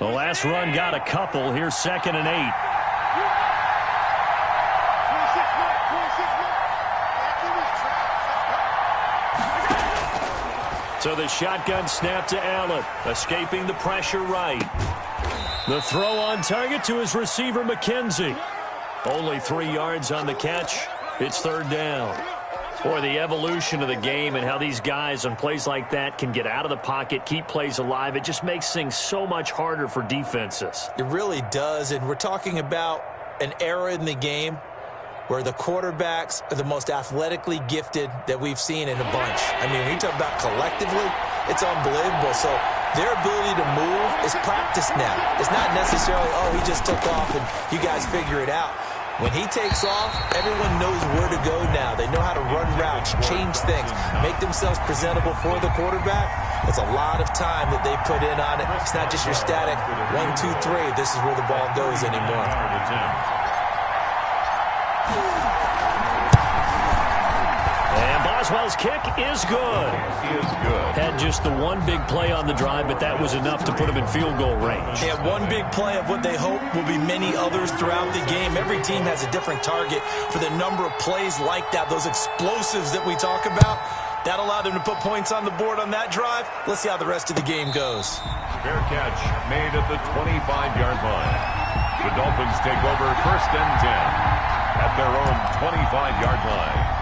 The last run got a couple. Here's 2nd and 8. So the shotgun snap to Allen, escaping the pressure right. The throw on target to his receiver, McKenzie. Only 3 yards on the catch. It's 3rd down. Boy, the evolution of the game and how these guys on plays like that can get out of the pocket, keep plays alive, it just makes things so much harder for defenses. It really does, and we're talking about an era in the game where the quarterbacks are the most athletically gifted that we've seen in a bunch. I mean, when you talk about collectively, it's unbelievable. So their ability to move is practiced now. It's not necessarily, oh, he just took off and you guys figure it out. When he takes off, everyone knows where to go now. They know how to run routes, change things, make themselves presentable for the quarterback. It's a lot of time that they put in on it. It's not just your static 1, 2, 3. This is where the ball goes anymore. And Boswell's kick is good. Had just the one big play on the drive, but that was enough to put him in field goal range. Yeah, one big play of what they hope will be many others throughout the game. Every team has a different target for the number of plays like that, those explosives that we talk about. That allowed them to put points on the board on that drive. Let's see how the rest of the game goes. Fair catch made at the 25-yard line. The Dolphins take over 1st and 10 at their own 25-yard line.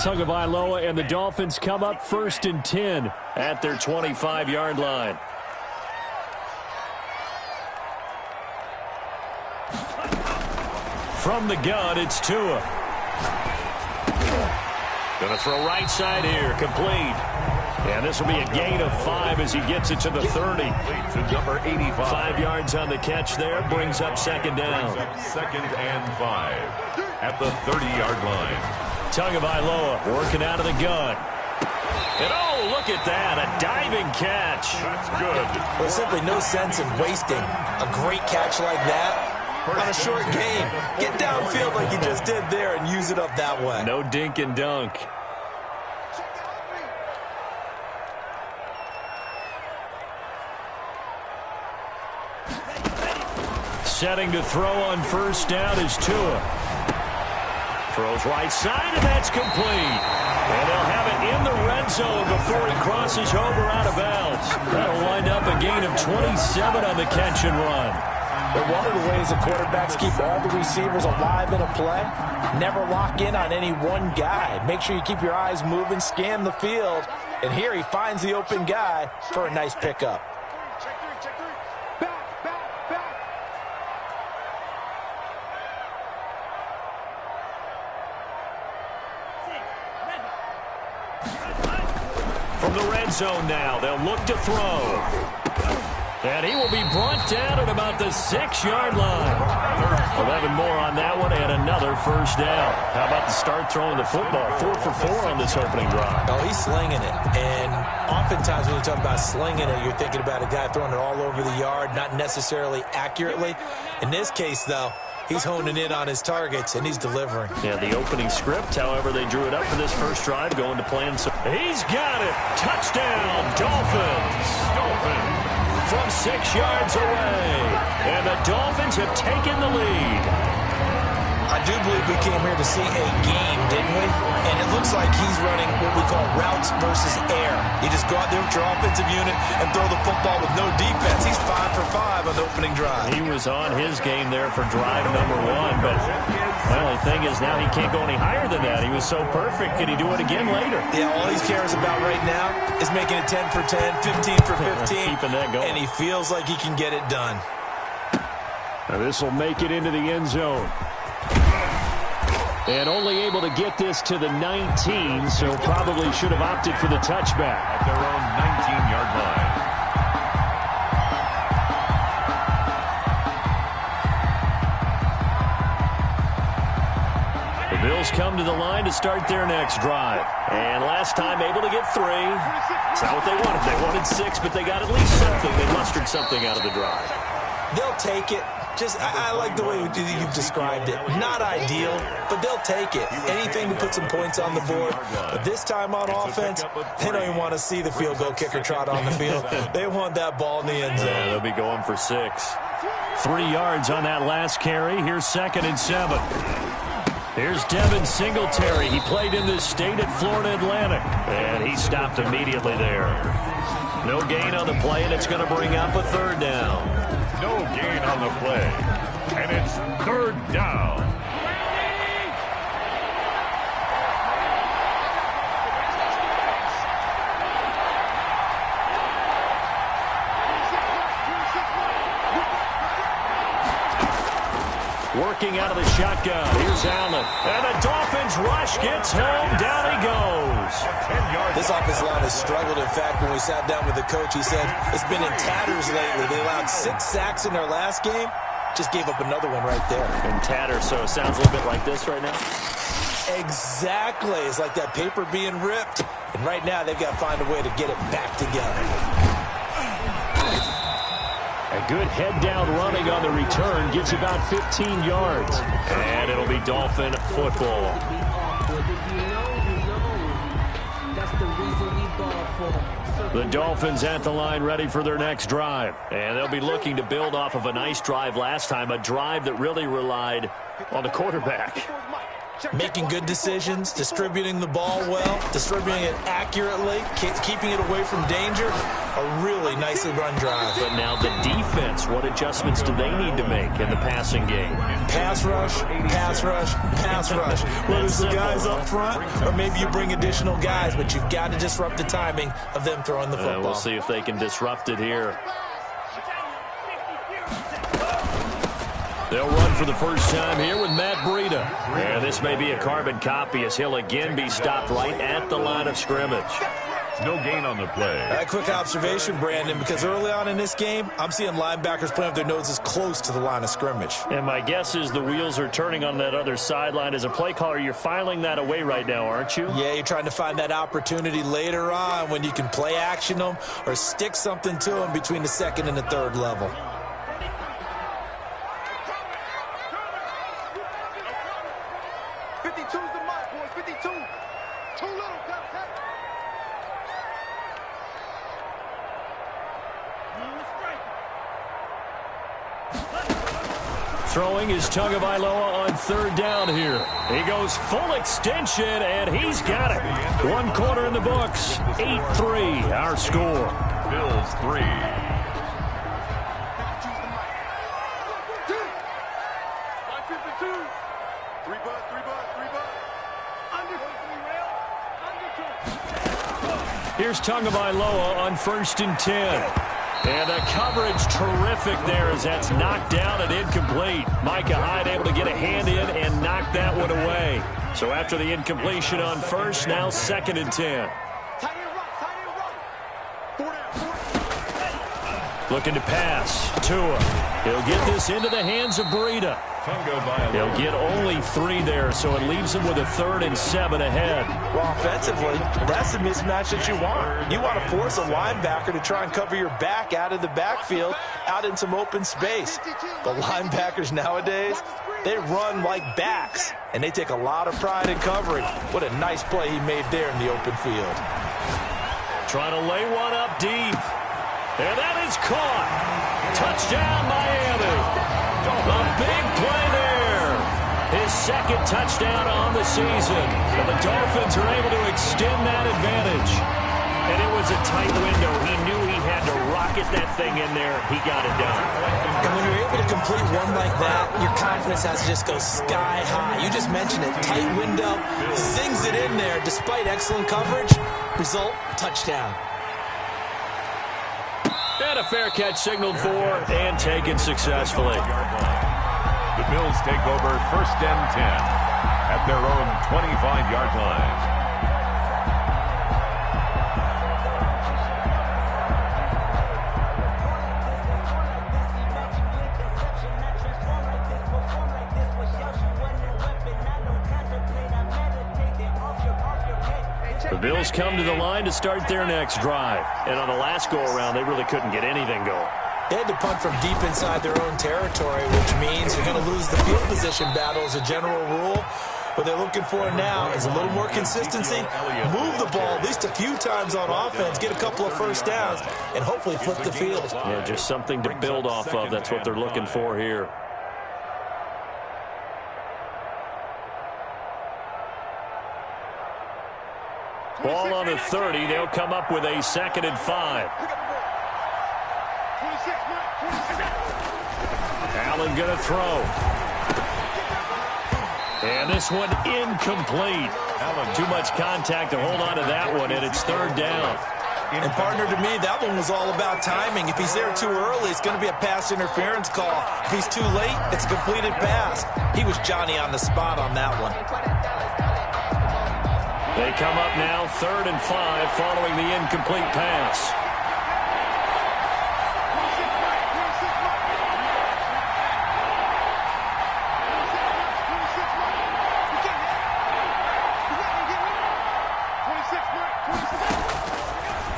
Tagovailoa and the Dolphins come up 1st and 10 at their 25-yard line. From the gun, it's Tua. Going to throw right side here, complete. And this will be a gain of 5 as he gets it to the 30. To number 85. 5 yards on the catch there, brings up 2nd down. 2nd and 5 at the 30-yard line. Tagovailoa working out of the gun. And oh, look at that, a diving catch. That's good. There's simply no sense in wasting a great catch like that on a short game. Get downfield like you just did there and use it up that way. No dink and dunk. Setting to throw on 1st down is Tua. Throws right side, and that's complete. And they'll have it in the red zone before he crosses over out of bounds. That'll wind up a gain of 27 on the catch and run. But one of the ways the quarterbacks keep all the receivers alive in a play, never lock in on any one guy. Make sure you keep your eyes moving, scan the field. And here he finds the open guy for a nice pickup. From the red zone now, they'll look to throw. And he will be brought down at about the 6-yard line. 11 more on that one and another 1st down. How about the start throwing the football? 4 for 4 on this opening drive. Oh, he's slinging it. And oftentimes when you talk about slinging it, you're thinking about a guy throwing it all over the yard, not necessarily accurately. In this case, though, he's honing in on his targets, and he's delivering. Yeah, the opening script, however, they drew it up for this first drive, going to plan. So he's got it. Touchdown, Dolphins. From 6 yards away. And the Dolphins have taken the lead. I do believe we came here to see a game, didn't we? And it looks like he's running what we call routes versus air. You just go out there with your offensive unit and throw the football with no defense. He's 5 for 5 on the opening drive. He was on his game there for drive number 1, but the only thing is now he can't go any higher than that. He was so perfect. Can he do it again later? Yeah, all he cares about right now is making it 10 for 10, 15 for 15. Keeping that going. And he feels like he can get it done. Now this will make it into the end zone. And only able to get this to the 19, so probably should have opted for the touchback. At their own 19-yard line. The Bills come to the line to start their next drive. And last time able to get 3. It's not what they wanted. They wanted 6, but they got at least something. They mustered something out of the drive. They'll take it. I like the way you've described it. Not ideal, but they'll take it. Anything to put some points on the board. But this time on offense, they don't even want to see the field goal kicker trot on the field. They want that ball in the end zone. Yeah, they'll be going for 6. 3 yards on that last carry. Here's 2nd and 7. Here's Devin Singletary. He played in this state at Florida Atlantic, and he stopped immediately there. No gain on the play, and it's going to bring up a 3rd down. No gain on the play, and it's 3rd down. Working out of the shotgun. Here's Allen. And the Dolphins rush gets home. Down he goes. This offensive line has struggled. In fact, when we sat down with the coach, he said it's been in tatters lately. They allowed 6 sacks in their last game. Just gave up another one right there. In tatters, so it sounds a little bit like this right now? Exactly. It's like that paper being ripped. And right now, they've got to find a way to get it back together. A good head-down running on the return gets about 15 yards. And it'll be Dolphin football. The Dolphins at the line ready for their next drive. And they'll be looking to build off of a nice drive last time, a drive that really relied on the quarterback. Making good decisions, distributing the ball well, distributing it accurately, keeping it away from danger. A really nicely run drive. But now the defense, what adjustments do they need to make in the passing game? Pass rush, pass rush, pass rush. Whether it's the guys up front or maybe you bring additional guys, but you've got to disrupt the timing of them throwing the football. We'll see if they can disrupt it here. They'll run for the first time here with Matt Breida. And this may be a carbon copy as he'll again be stopped right at the line of scrimmage. No gain on the play. A quick observation, Brandon, because early on in this game, I'm seeing linebackers playing with their noses close to the line of scrimmage. And my guess is the wheels are turning on that other sideline. As a play caller, you're filing that away right now, aren't you? Yeah, you're trying to find that opportunity later on when you can play action them or stick something to them between the 2nd and the 3rd level. Throwing is Tagovailoa on 3rd down here. He goes full extension, and he's got it. 1 quarter in the books. 8-3, our score. Bills 3. Here's Tagovailoa on 1st and 10. And the coverage terrific there as that's knocked down and incomplete. Micah Hyde able to get a hand in and knock that one away. So after the incompletion on 1st, now 2nd and 10. Looking to pass. Tua. He'll get this into the hands of Breida. He'll get only 3 there, so it leaves him with a 3rd and 7 ahead. Well, offensively, that's the mismatch that you want. You want to force a linebacker to try and cover your back out of the backfield, out in some open space. The linebackers nowadays, they run like backs, and they take a lot of pride in covering. What a nice play he made there in the open field. Trying to lay one up deep. And that is caught. Touchdown, Miami. A big play there. His 2nd touchdown on the season. And the Dolphins are able to extend that advantage. And it was a tight window. He knew he had to rocket that thing in there. He got it done. And when you're able to complete one like that, your confidence has to just go sky high. You just mentioned it. Tight window. Sings it in there despite excellent coverage. Result, touchdown. And a fair catch signaled for and taken successfully. The Bills take over 1st and 10 at their own 25-yard line. The Bills come to the line to start their next drive. And on the last go-around, they really couldn't get anything going. They had to punt from deep inside their own territory, which means you're going to lose the field position battle as a general rule. What they're looking for now is a little more consistency, move the ball at least a few times on offense, get a couple of first downs, and hopefully flip the field. Yeah, just something to build off of. That's what they're looking for here. Ball on the 30. They'll come up with a 2nd and 5. Allen going to throw. And this one incomplete. Too much contact to hold on to that one, and it's 3rd down. And, partner, to me, that one was all about timing. If he's there too early, it's going to be a pass interference call. If he's too late, it's a completed pass. He was Johnny on the spot on that one. They come up now 3rd and 5 following the incomplete pass.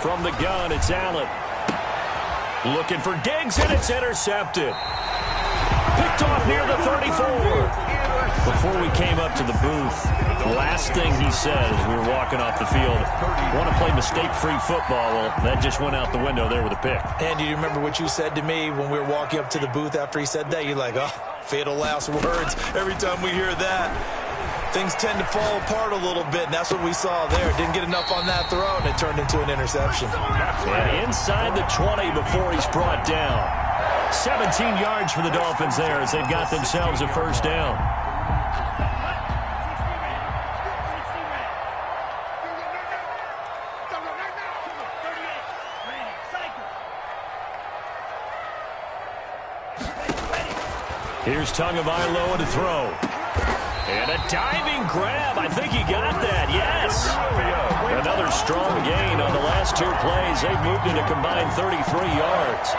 From the gun, it's Allen. Looking for Diggs, and it's intercepted. Picked off near the 34. Before we came up to the booth, the last thing he said as we were walking off the field, want to play mistake-free football. Well, that just went out the window there with a pick. And do you remember what you said to me when we were walking up to the booth after he said that? You're like, oh, fatal last words. Every time we hear that, things tend to fall apart a little bit, and that's what we saw there. Didn't get enough on that throw, and it turned into an interception. And inside the 20 before he's brought down. 17 yards for the Dolphins there as they've got themselves a 1st down. Here's Tagovailoa to throw. And a diving grab. I think he got that. Yes. Another strong gain on the last 2 plays. They've moved it a combined 33 yards.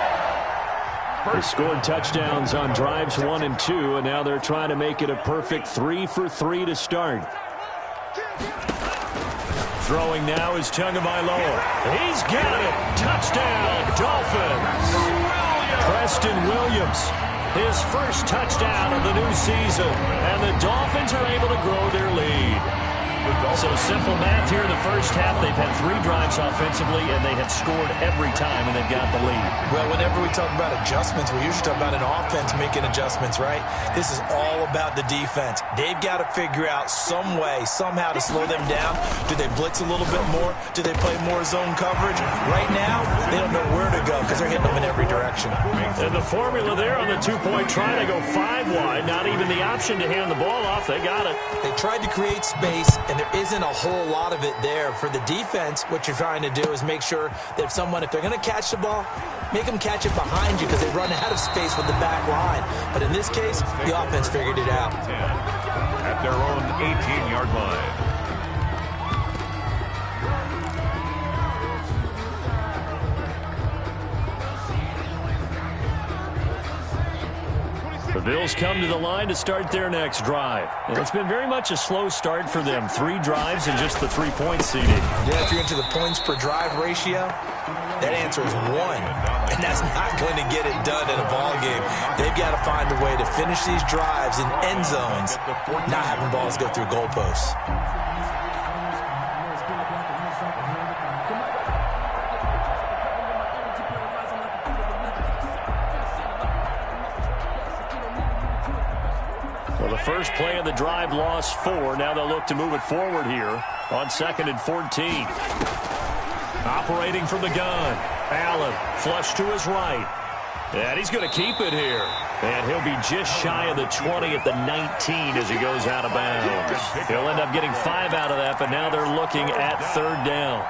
They scored touchdowns on drives 1 and 2, and now they're trying to make it a perfect 3 for 3 to start. Throwing now is Tagovailoa. He's got it. Touchdown, Dolphins. Preston Williams. His first touchdown of the new season. And the Dolphins are able to grow their lead. So simple math here in the first half. They've had 3 drives offensively, and they have scored every time, and they've got the lead. Well, whenever we talk about adjustments, we usually talk about an offense making adjustments, right? This is all about the defense. They've got to figure out some way, somehow to slow them down. Do they blitz a little bit more? Do they play more zone coverage? Right now, they don't know where to go because they're hitting them in every direction. And the formula there on the 2-point try to go 5 wide. Not even the option to hand the ball off. They got it. They tried to create space, and there isn't a whole lot of it there. For the defense, what you're trying to do is make sure that if they're going to catch the ball, make them catch it behind you because they run out of space with the back line. But in this case, the offense figured it out. At their own 18-yard line. The Bills come to the line to start their next drive. And it's been very much a slow start for them. 3 drives and just the 3-point seeding. Yeah, if you're into the points per drive ratio, that answer is 1. And that's not going to get it done in a ball game. They've got to find a way to finish these drives in end zones, not having balls go through goalposts. Well, the first play of the drive lost 4. Now they'll look to move it forward here on 2nd and 14. Operating from the gun. Allen flush to his right. And he's going to keep it here. And he'll be just shy of the 20 at the 19 as he goes out of bounds. He'll end up getting 5 out of that, but now they're looking at 3rd down.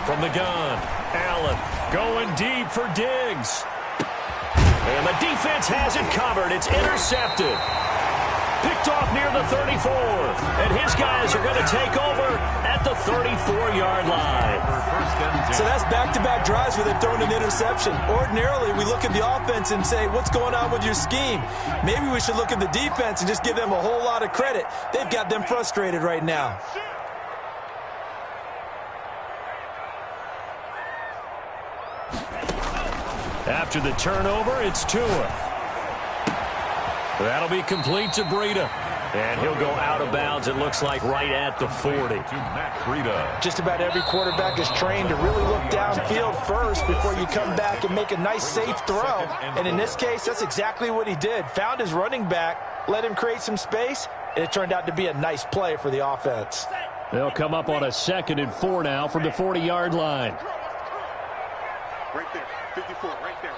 From the gun, Allen going deep for Diggs. And the defense has it covered. It's intercepted. Picked off near the 34. And his guys are going to take over at the 34-yard line. So that's back-to-back drives where they've thrown an interception. Ordinarily, we look at the offense and say, what's going on with your scheme? Maybe we should look at the defense and just give them a whole lot of credit. They've got them frustrated right now. After the turnover, it's Tua. That'll be complete to Breida. And he'll go out of bounds, it looks like, right at the 40. Just about every quarterback is trained to really look downfield first before you come back and make a nice, safe throw. And in this case, that's exactly what he did. Found his running back, let him create some space, and it turned out to be a nice play for the offense. They'll come up on a 2nd and 4 now from the 40-yard line. Right there, 54, right there,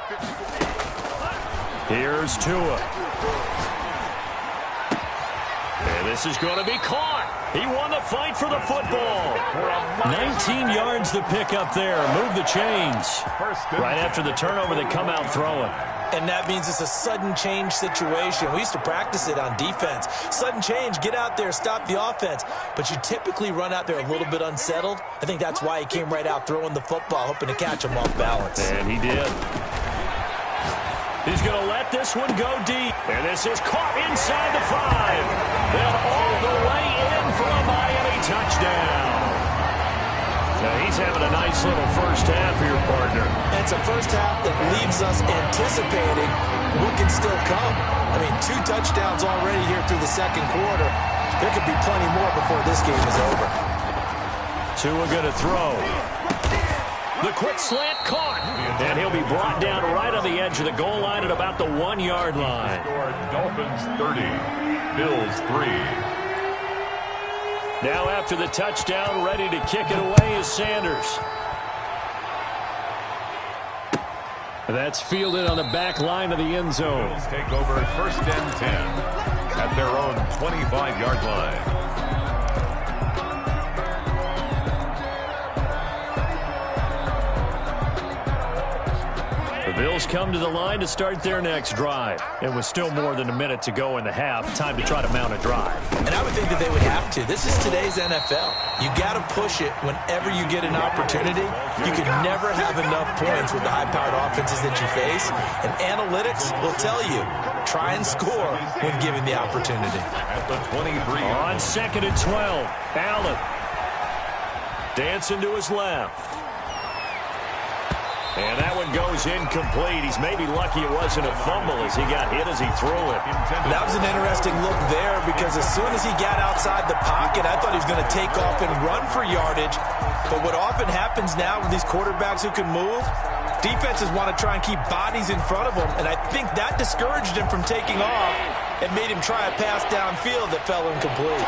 54. Here's Tua. And this is going to be caught. He won the fight for the football. 19 yards to pick up there. Move the chains. Right after the turnover, they come out throwing. And that means it's a sudden change situation. We used to practice it on defense. Sudden change, get out there, stop the offense. But you typically run out there a little bit unsettled. I think that's why he came right out throwing the football, hoping to catch him off balance. And he did. He's going to let this one go deep. And this is caught inside the 5. And all the way in for a Miami touchdown. Now he's having a nice little first half for your partner. And it's a first half that leaves us anticipating what can still come. I mean, 2 touchdowns already here through the 2nd quarter. There could be plenty more before this game is over. Tua going to throw. The quick slant caught. And he'll be brought down right on the edge of the goal line at about the 1-yard line. Dolphins 30, Bills 3. Now after the touchdown, ready to kick it away is Sanders. That's fielded on the back line of the end zone. Bills take over 1st and 10 at their own 25-yard line. The Bills come to the line to start their next drive. It was still more than a minute to go in the half. Time to try to mount a drive. And I would think that they would have to. This is today's NFL. You got to push it whenever you get an opportunity. You can never have enough points with the high-powered offenses that you face. And analytics will tell you, try and score when given the opportunity. At the 23. On 2nd and 12, Allen. Dancing to his left. And that one goes incomplete. He's maybe lucky it wasn't a fumble as he got hit as he threw it. That was an interesting look there because as soon as he got outside the pocket, I thought he was going to take off and run for yardage. But what often happens now with these quarterbacks who can move, defenses want to try and keep bodies in front of them. And I think that discouraged him from taking off and made him try a pass downfield that fell incomplete.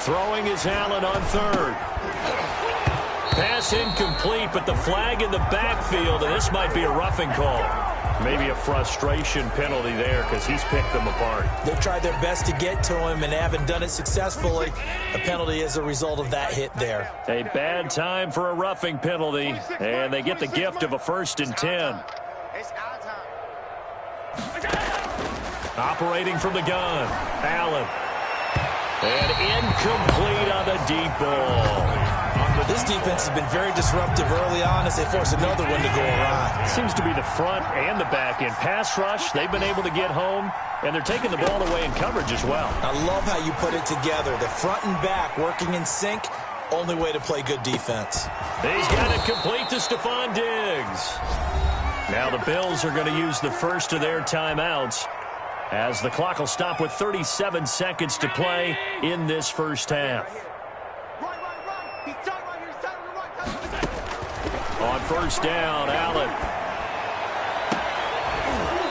Throwing is Allen on 3rd. Pass incomplete, but the flag in the backfield, and this might be a roughing call. Maybe a frustration penalty there because he's picked them apart. They've tried their best to get to him and haven't done it successfully. A penalty as a result of that hit there. A bad time for a roughing penalty, and they get the gift of a 1st and 10. Operating from the gun, Allen. And incomplete on the deep ball. This defense has been very disruptive early on as they force another one to go awry. Seems to be the front and the back end. Pass rush, they've been able to get home, and they're taking the ball away in coverage as well. I love how you put it together. The front and back working in sync, only way to play good defense. He's got it complete to Stephon Diggs. Now the Bills are going to use the first of their timeouts as the clock will stop with 37 seconds to play in this first half. On 1st down, Allen.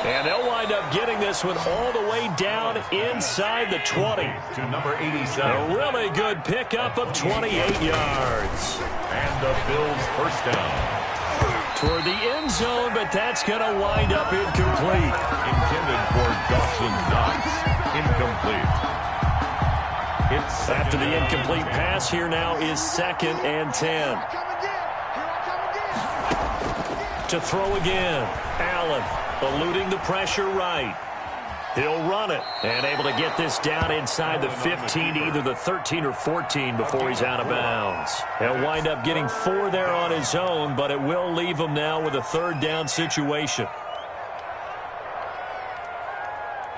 And they'll wind up getting this one all the way down inside the 20. To number 87. A really good pickup of 28 yards. And the Bills' 1st down. Toward the end zone, but that's going to wind up incomplete. Intended for Dawson Knox. Incomplete. After the incomplete pass, here now is 2nd and 10. to throw again. Allen eluding the pressure right. He'll run it and able to get this down inside the 15, either the 13 or 14 before he's out of bounds. He'll wind up getting 4 there on his own, but it will leave him now with a 3rd down situation.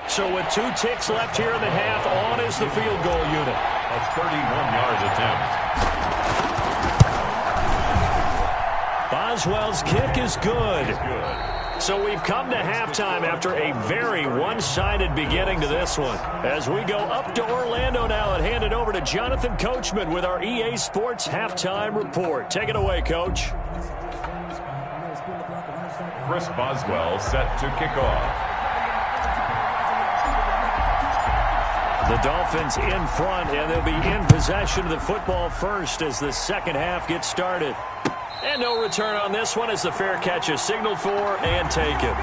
So with 2 ticks left here in the half, on is the field goal unit. A 31-yard attempt. Boswell's kick is good. So we've come to halftime after a very one-sided beginning to this one. As we go up to Orlando now and hand it over to Jonathan Coachman with our EA Sports Halftime Report. Take it away, Coach. Chris Boswell set to kick off. The Dolphins in front, and they'll be in possession of the football first as the second half gets started. And no return on this one as the fair catch is signaled for and taken.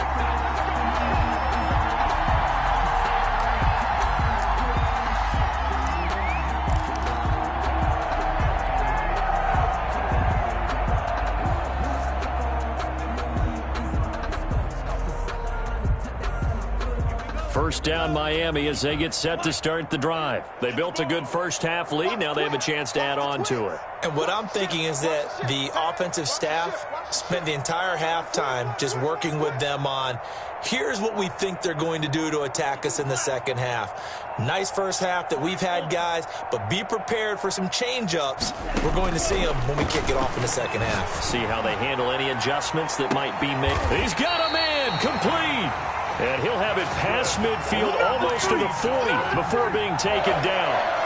First down Miami as they get set to start the drive. They built a good first half lead. Now they have a chance to add on to it. And what I'm thinking is that the offensive staff spent the entire halftime just working with them on, here's what we think they're going to do to attack us in the second half. Nice first half that we've had, guys, but be prepared for some change-ups. We're going to see them when we kick it off in the second half. See how they handle any adjustments that might be made. He's got a man complete. And he'll have it past midfield almost to the 40 before being taken down.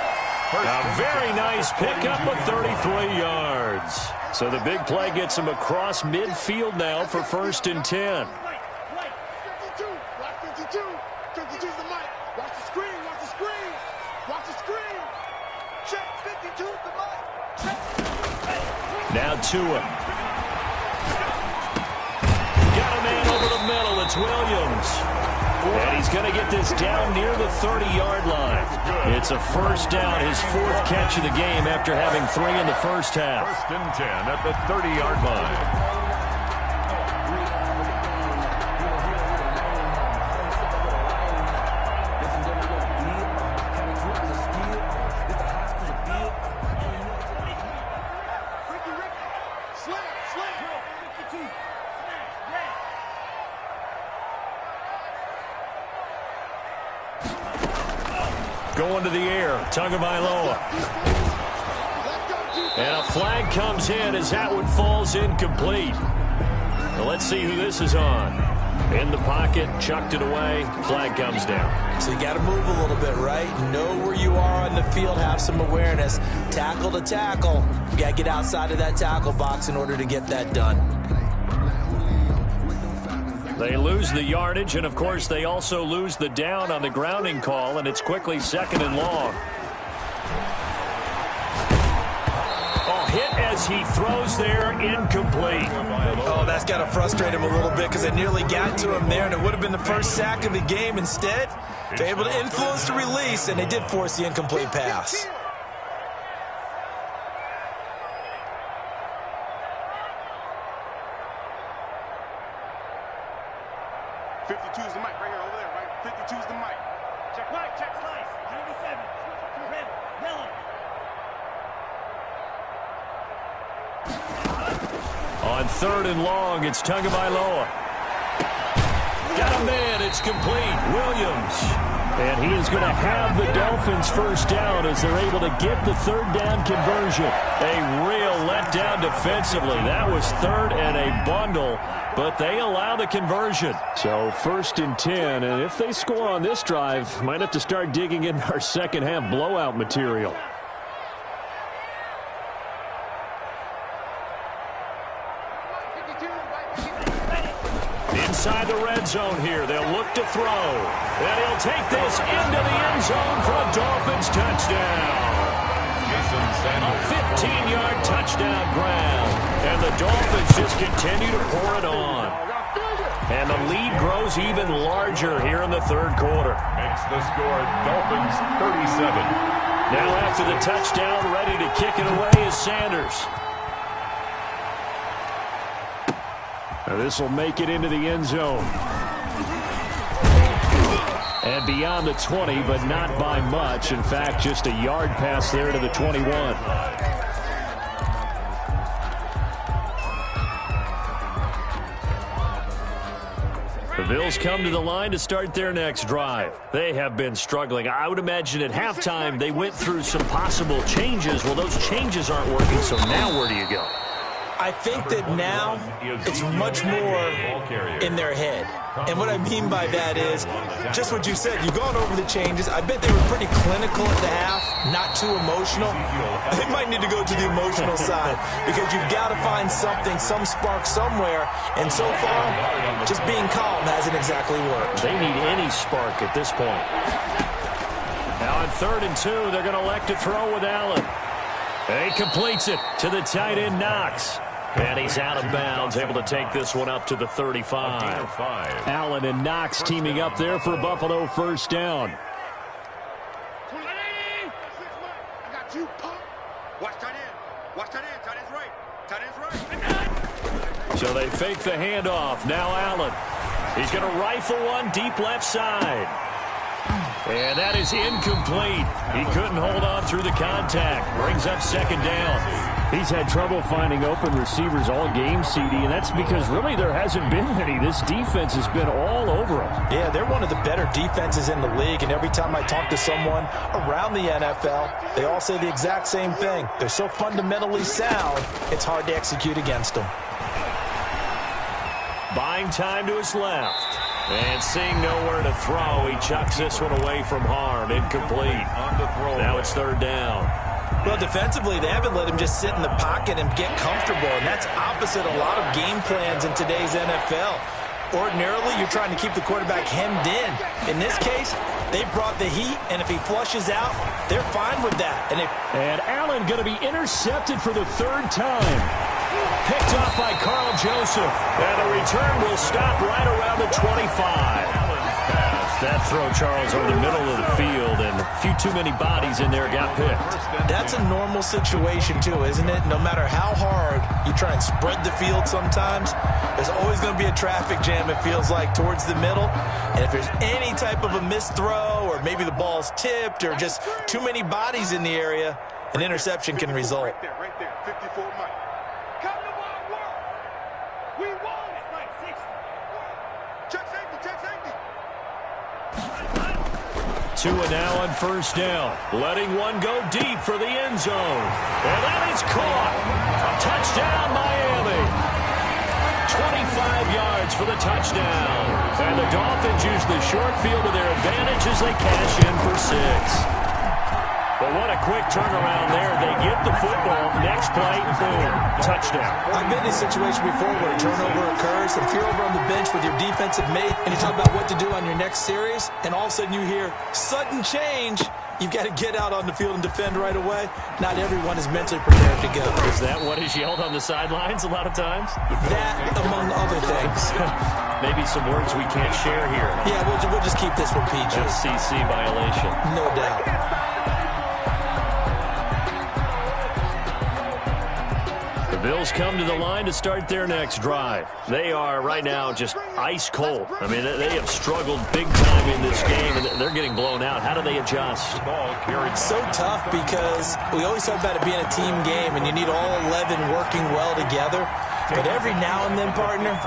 A very nice pickup of 33 yards. So the big play gets him across midfield now for 1st and 10. 52, watch 52. 52's the mic. Watch the screen, watch the screen. Watch the screen. Check 52's the mic. Check. Now Tua. Got a man over the middle. It's Williams. And he's going to get this down near the 30-yard line. It's a first down, his 4th catch of the game after having 3 in the first half. 1st and 10 at the 30-yard line. Going to the air, Tagovailoa. And a flag comes in as that one falls incomplete. Now let's see who this is on. In the pocket, chucked it away, flag comes down. So you got to move a little bit, right? Know where you are on the field, have some awareness. Tackle to tackle. You got to get outside of that tackle box in order to get that done. They lose the yardage, and of course they also lose the down on the grounding call, and it's quickly 2nd and long. Oh, hit as he throws there, incomplete. Oh, that's got to frustrate him a little bit because they nearly got to him there, and it would have been the first sack of the game. Instead, they're able to influence the release, and they did force the incomplete pass. On 3rd and long, it's Tagovailoa. Got a man, it's complete. Williams. And he is going to have the Dolphins first down as they're able to get the 3rd down conversion. A real letdown defensively. That was 3rd and a bundle, but they allow the conversion. So 1st and 10, and if they score on this drive, might have to start digging into our second half blowout material. Inside the red zone here. They'll look to throw. And he'll take this into the end zone for a Dolphins touchdown. A 15-yard touchdown grab. And the Dolphins just continue to pour it on. And the lead grows even larger here in the 3rd quarter. Makes the score Dolphins 37. Now after the touchdown, ready to kick it away is Sanders. Now this will make it into the end zone. And beyond the 20, but not by much. In fact, just a yard pass there to the 21. The Bills come to the line to start their next drive. They have been struggling. I would imagine at halftime they went through some possible changes. Well, those changes aren't working, so now where do you go? I think that now it's much more in their head. And what I mean by that is just what you said. You've gone over the changes. I bet they were pretty clinical at the half, not too emotional. They might need to go to the emotional side because you've got to find something, some spark somewhere. And so far, just being calm hasn't exactly worked. They need any spark at this point. Now on 3rd and 2, they're going to elect to throw with Allen. And he completes it to the tight end, Knox. And he's out of bounds, able to take this one up to the 35. Allen and Knox teaming up there for a Buffalo first down. I got you, pop. Watch tight end. Watch tight end. Tight end's right. Tight end's right. So they fake the handoff. Now Allen. He's going to rifle one deep left side. And that is incomplete. He couldn't hold on through the contact. Brings up 2nd down. He's had trouble finding open receivers all game, CD, and that's because really there hasn't been any. This defense has been all over him. Yeah, they're one of the better defenses in the league, and every time I talk to someone around the NFL, they all say the exact same thing. They're so fundamentally sound, it's hard to execute against them. Buying time to his left. And seeing nowhere to throw, he chucks this one away from harm. Incomplete. Now it's 3rd down. Well, defensively, they haven't let him just sit in the pocket and get comfortable, and that's opposite a lot of game plans in today's NFL. Ordinarily, you're trying to keep the quarterback hemmed in. In this case, they brought the heat, and if he flushes out, they're fine with that. And Allen going to be intercepted for the 3rd time. Picked off by Carl Joseph. And the return will stop right around the 25. That throw, Charles, over the middle of the field, and a few too many bodies in there got picked. That's a normal situation, too, isn't it? No matter how hard you try and spread the field sometimes, there's always going to be a traffic jam, it feels like, towards the middle. And if there's any type of a missed throw, or maybe the ball's tipped, or just too many bodies in the area, an interception can result. Right there, 54 Mike. Come to my work. We won it. Right, 60. Check safety, check safety. 2 and now on 1st down. Letting one go deep for the end zone. And that is caught. Touchdown, Miami. 25 yards for the touchdown. And the Dolphins use the short field to their advantage as they cash in for 6. But what a quick turnaround there. They get the football. Next play, boom, touchdown. I've been in a situation before where a turnover occurs, and if you're over on the bench with your defensive mate, and you talk about what to do on your next series, and all of a sudden you hear sudden change, you've got to get out on the field and defend right away. Not everyone is mentally prepared to go. Is that what is yelled on the sidelines a lot of times? That, among other things. Maybe some words we can't share here. Yeah, we'll just keep this one PG. FCC violation. No doubt. The Bills come to the line to start their next drive. They are right now just ice cold. I mean, they have struggled big time in this game, and they're getting blown out. How do they adjust? It's so tough because we always talk about it being a team game, and you need all 11 working well together. But every now and then, partner,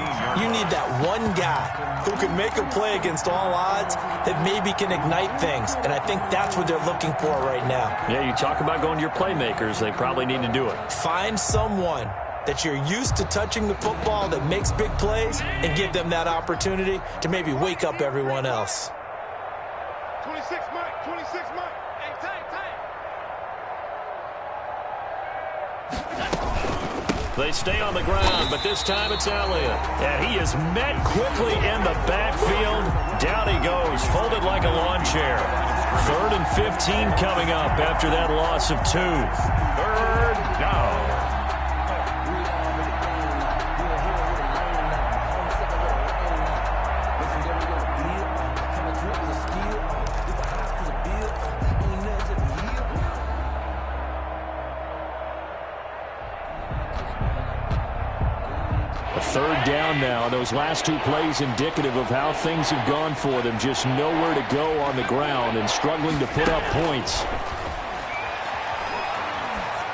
you need that one guy who can make a play against all odds that maybe can ignite things. And I think that's what they're looking for right now. Yeah, you talk about going to your playmakers. They probably need to do it. Find someone that you're used to touching the football that makes big plays and give them that opportunity to maybe wake up everyone else. 26 Mike, 26 Mike. Hey, tight. They stay on the ground, but this time it's Elliott. And he is met quickly in the backfield. Down he goes, folded like a lawn chair. 3rd and 15 coming up after that loss of 2. 3rd down. A 3rd third down now. And those last two plays indicative of how things have gone for them. Just nowhere to go on the ground and struggling to put up points.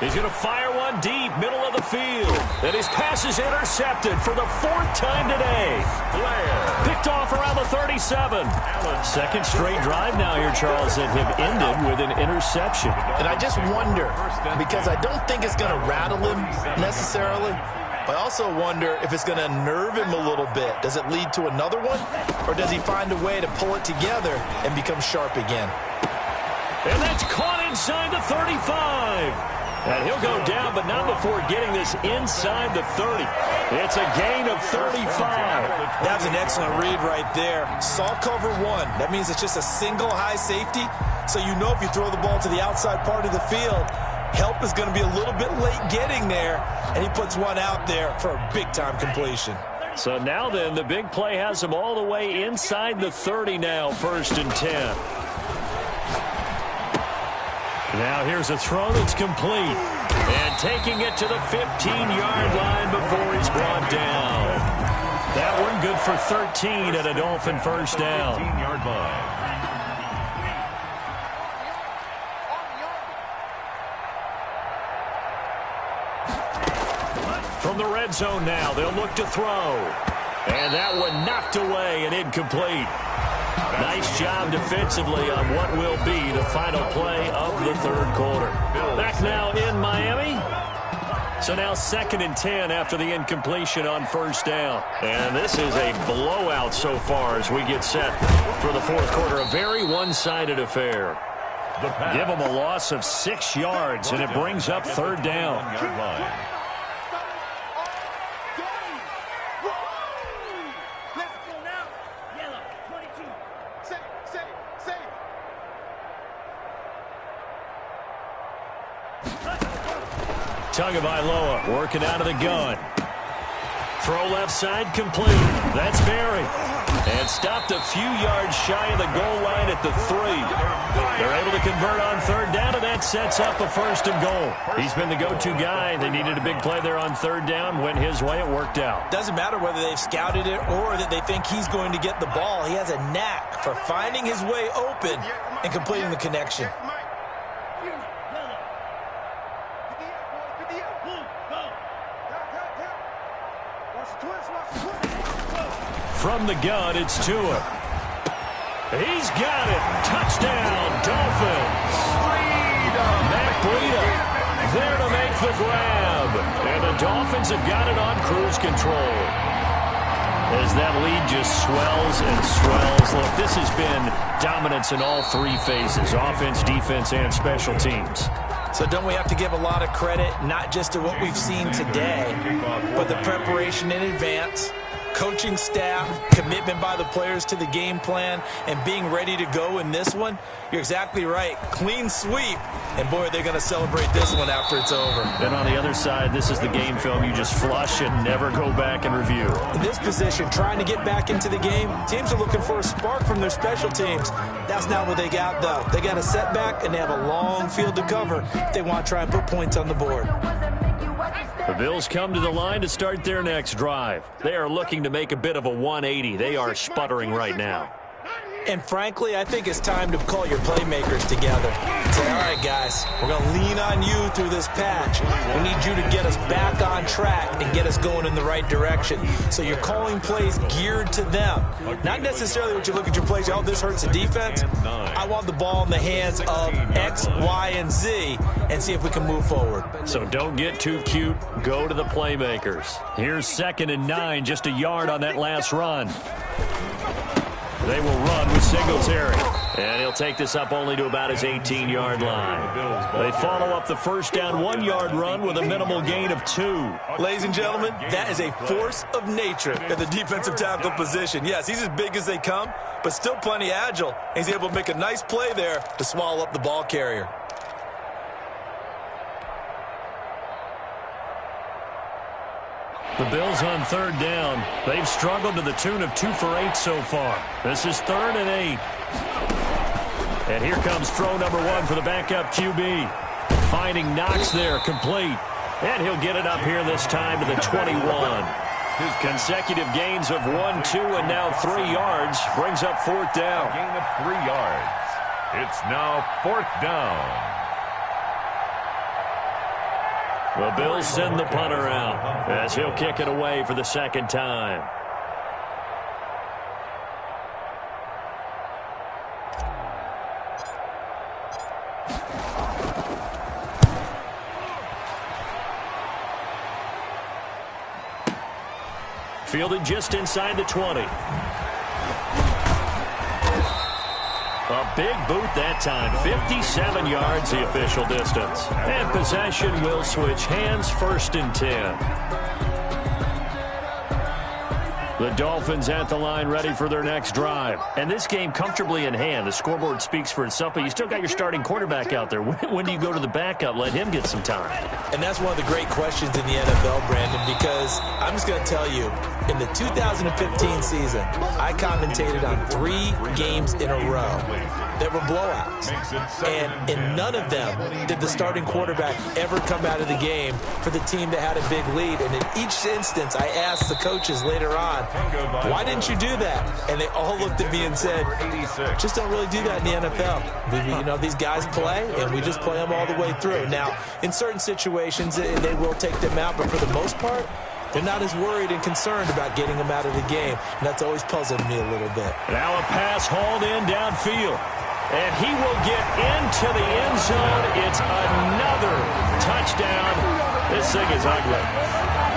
He's going to fire one deep, middle of the field. And his pass is intercepted for the fourth time today. Picked off around the 37. Second straight drive now here, Charles, that have ended with an interception. And I just wonder, because I don't think it's going to rattle him necessarily, but I also wonder if it's going to nerve him a little bit. Does it lead to another one? Or does he find a way to pull it together and become sharp again? And that's caught inside the 35. And he'll go down, but not before getting this inside the 30. It's a gain of 35. That's an excellent read right there. Saw cover one. That means it's just a single high safety. So you know if you throw the ball to the outside part of the field, help is going to be a little bit late getting there. And he puts one out there for a big-time completion. So now then, the big play has him all the way inside the 30 now, 1st and 10. Now here's a throw that's complete. And taking it to the 15-yard line before he's brought down. That one good for 13 at a Dolphin first down. 15-yard line. From the red zone now, they'll look to throw. And that one knocked away and incomplete. Nice job defensively on what will be the final play of the third quarter. Back now in Miami. So now 2nd and 10 after the incompletion on first down. And this is a blowout so far as we get set for the fourth quarter. A very one-sided affair. Give them a loss of 6 yards, and it brings up third down. Tagovailoa working out of the gun. Throw left side complete. That's Berry. And stopped a few yards shy of the goal line at the 3. They're able to convert on third down, and that sets up a 1st and goal. He's been the go-to guy. They needed a big play there on third down. Went his way. It worked out. Doesn't matter whether they've scouted it or that they think he's going to get the ball. He has a knack for finding his way open and completing the connection. From the gun, it's Tua. He's got it. Touchdown, Dolphins. Matt Breida there to make the grab. And the Dolphins have got it on cruise control. As that lead just swells and swells. Look, this has been dominance in all 3 phases, offense, defense, and special teams. So don't we have to give a lot of credit, not just to what we've seen today, but the preparation in advance, coaching staff, commitment by the players to the game plan, and being ready to go in this one? You're exactly right. Clean sweep. And, boy, they're going to celebrate this one after it's over. And on the other side, this is the game film you just flush and never go back and review. In this position, trying to get back into the game, teams are looking for a spark from their special teams. That's not what they got, though. They got a setback, and they have a long field to cover if they want to try and put points on the board. The Bills come to the line to start their next drive. They are looking to make a bit of a 180. They are sputtering right now. And frankly, I think it's time to call your playmakers together. Say, all right, guys, we're going to lean on you through this patch. We need you to get us back on track and get us going in the right direction. So you're calling plays geared to them. Not necessarily what you look at your plays, oh, this hurts the defense. I want the ball in the hands of X, Y, and Z and see if we can move forward. So don't get too cute. Go to the playmakers. Here's 2nd and 9, just a yard on that last run. They will run with Singletary. And he'll take this up only to about his 18-yard line. They follow up the first down 1-yard run with a minimal gain of 2. Ladies and gentlemen, that is a force of nature at the defensive tackle position. Yes, he's as big as they come, but still plenty agile. He's able to make a nice play there to swallow up the ball carrier. The Bills on third down. They've struggled to the tune of 2 for 8 so far. This is 3rd and 8. And here comes throw number 1 for the backup QB. Finding Knox there, complete. And he'll get it up here this time to the 21. Consecutive gains of 1, 2, and now 3 yards brings up 4th down. A gain of 3 yards. It's now 4th down. The Bills send the punter out as he'll kick it away for the 2nd time. Fielded just inside the 20. A big boot that time. 57 yards the official distance. And possession will switch hands. 1st and 10. The Dolphins at the line ready for their next drive. And this game comfortably in hand. The scoreboard speaks for itself, but you still got your starting quarterback out there. When do you go to the backup? Let him get some time. And that's one of the great questions in the NFL, Brandon, because I'm just going to tell you, in the 2015 season, I commentated on 3 games in a row that were blowouts. And in none of them did the starting quarterback ever come out of the game for the team that had a big lead. And in each instance, I asked the coaches later on, why didn't you do that? And they all looked at me and said, just don't really do that in the NFL. You know, these guys play, and we just play them all the way through. Now, in certain situations, they will take them out, but for the most part, they're not as worried and concerned about getting them out of the game. And that's always puzzled me a little bit. Now a pass hauled in downfield. And he will get into the end zone. It's another touchdown. This thing is ugly.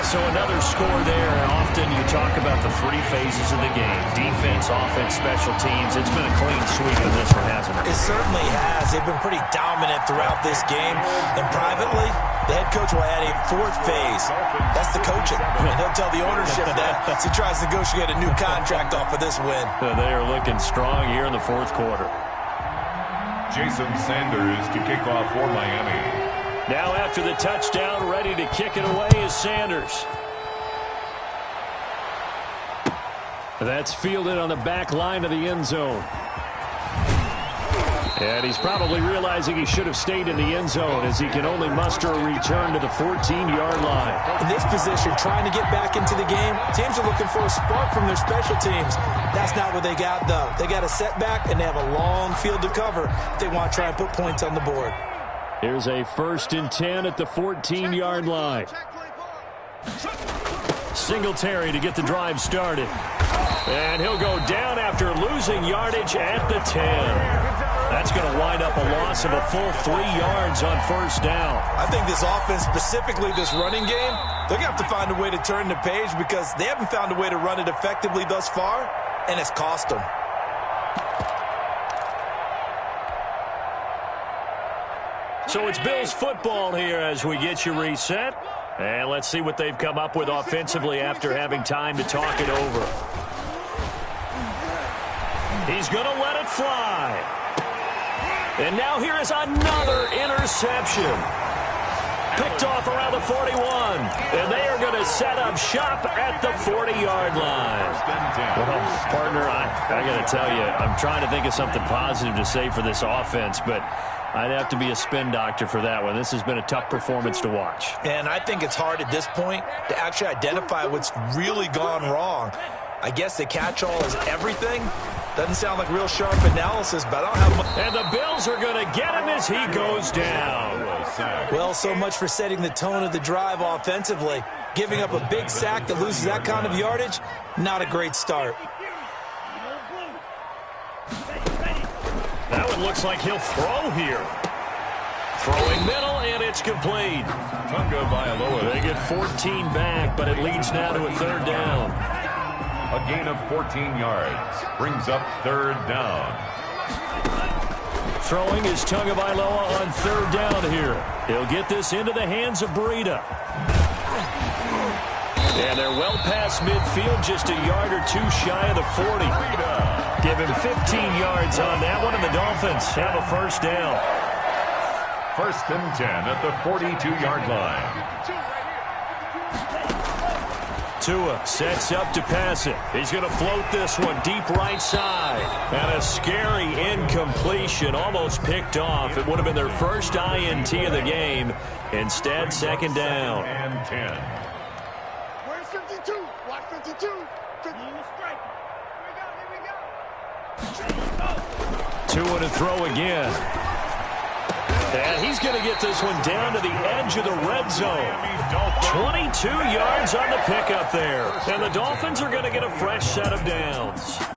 So another score there. Often you talk about the 3 phases of the game. Defense, offense, special teams. It's been a clean sweep in this one, hasn't it? It certainly has. They've been pretty dominant throughout this game. And privately, the head coach will add a 4th phase. That's the coaching. And he'll tell the ownership that as he tries to negotiate a new contract off of this win. They are looking strong here in the 4th quarter. Jason Sanders to kick off for Miami. Now after the touchdown, ready to kick it away is Sanders. That's fielded on the back line of the end zone. And he's probably realizing he should have stayed in the end zone as he can only muster a return to the 14-yard line. In this position, trying to get back into the game, teams are looking for a spark from their special teams. That's not what they got, though. They got a setback, and they have a long field to cover if they want to try and put points on the board. Here's a 1st and 10 at the 14-yard line. Singletary to get the drive started. And he'll go down after losing yardage at the 10. That's going to wind up a loss of a full 3 yards on 1st down. I think this offense, specifically this running game, they're going to have to find a way to turn the page because they haven't found a way to run it effectively thus far, and it's cost them. So it's Bills football here as we get you reset. And let's see what they've come up with offensively after having time to talk it over. He's going to let it fly. And now here is another interception. Picked off around the 41. And they are going to set up shop at the 40-yard line. Well, partner, I got to tell you, I'm trying to think of something positive to say for this offense, but I'd have to be a spin doctor for that one. This has been a tough performance to watch. And I think it's hard at this point to actually identify what's really gone wrong. I guess the catch-all is everything. Doesn't sound like real sharp analysis, but I don't have much. And the Bills are going to get him as he goes down. Well, so much for setting the tone of the drive offensively. Giving up a big sack that loses that kind of yardage, not a great start. That one looks like he'll throw here. Throwing middle, and it's complete. They get 14 back, but it leads now to a 3rd down. A gain of 14 yards brings up 3rd down. Throwing is Tagovailoa on 3rd down here. He'll get this into the hands of Breida. And they're well past midfield, just a yard or 2 shy of the 40. Give him 15 yards on that one, and the Dolphins have a 1st down. 1st and 10 at the 42-yard line. Tua sets up to pass it. He's going to float this one deep right side. And a scary incompletion, almost picked off. It would have been their first INT of the game. Instead, 2nd down. And 10. Where's 52? 52. 50. Two and a throw again. And he's going to get this one down to the edge of the red zone. 22 yards on the pickup there. And the Dolphins are going to get a fresh set of downs.